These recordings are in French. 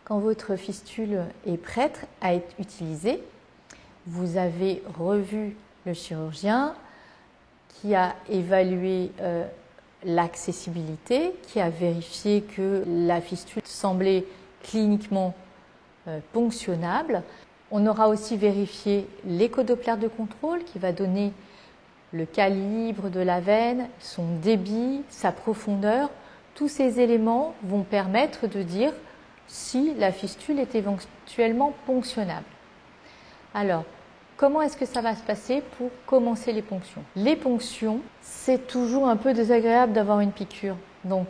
Quand votre fistule est prête à être utilisée, vous avez revu le chirurgien qui a évalué l'accessibilité, qui a vérifié que la fistule semblait cliniquement ponctionnable. On aura aussi vérifié l'échodoppler de contrôle qui va donner le calibre de la veine, son débit, sa profondeur. Tous ces éléments vont permettre de dire si la fistule est éventuellement ponctionnable. Alors, comment est-ce que ça va se passer pour commencer les ponctions? Les ponctions, c'est toujours un peu désagréable d'avoir une piqûre. Donc,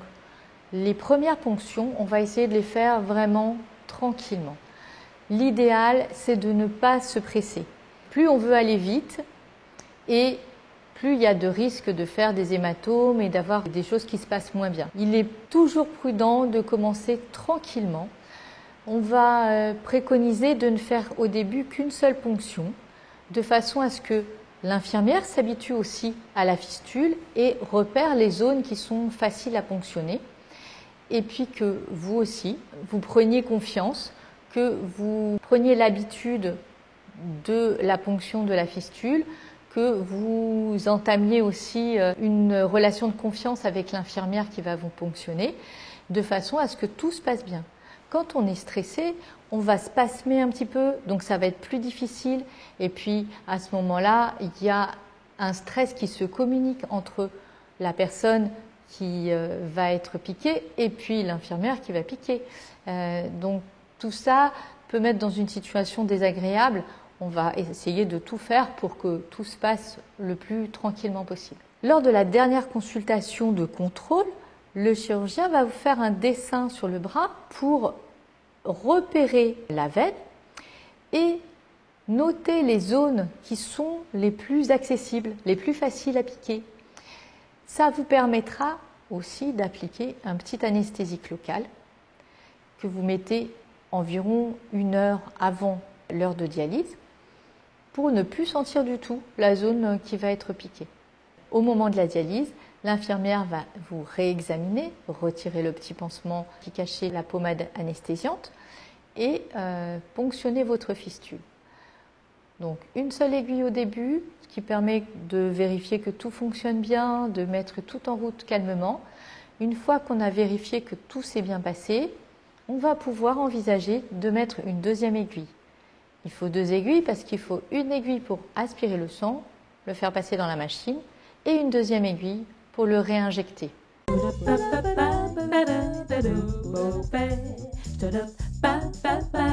les premières ponctions, on va essayer de les faire vraiment tranquillement. L'idéal, c'est de ne pas se presser. Plus on veut aller vite et plus il y a de risques de faire des hématomes et d'avoir des choses qui se passent moins bien. Il est toujours prudent de commencer tranquillement. On va préconiser de ne faire au début qu'une seule ponction, de façon à ce que l'infirmière s'habitue aussi à la fistule et repère les zones qui sont faciles à ponctionner. Et puis que vous aussi, vous preniez confiance, que vous preniez l'habitude de la ponction de la fistule, que vous entamiez aussi une relation de confiance avec l'infirmière qui va vous ponctionner, de façon à ce que tout se passe bien. Quand on est stressé, on va spasmer un petit peu, donc ça va être plus difficile. Et puis à ce moment-là, il y a un stress qui se communique entre la personne qui va être piquée et puis l'infirmière qui va piquer. Donc tout ça peut mettre dans une situation désagréable. On va essayer de tout faire pour que tout se passe le plus tranquillement possible. Lors de la dernière consultation de contrôle, le chirurgien va vous faire un dessin sur le bras pour repérer la veine et noter les zones qui sont les plus accessibles, les plus faciles à piquer. Ça vous permettra aussi d'appliquer un petit anesthésique local que vous mettez environ 1 heure avant l'heure de dialyse pour ne plus sentir du tout la zone qui va être piquée. Au moment de la dialyse, l'infirmière va vous réexaminer, retirer le petit pansement qui cachait la pommade anesthésiante et ponctionner votre fistule. Donc une seule aiguille au début, ce qui permet de vérifier que tout fonctionne bien, de mettre tout en route calmement. Une fois qu'on a vérifié que tout s'est bien passé, on va pouvoir envisager de mettre une deuxième aiguille. Il faut 2 aiguilles parce qu'il faut une aiguille pour aspirer le sang, le faire passer dans la machine, et une deuxième aiguille pour le réinjecter. Ba ba ba ba ba ba ba ba ba ba ba ba ba ba ba ba ba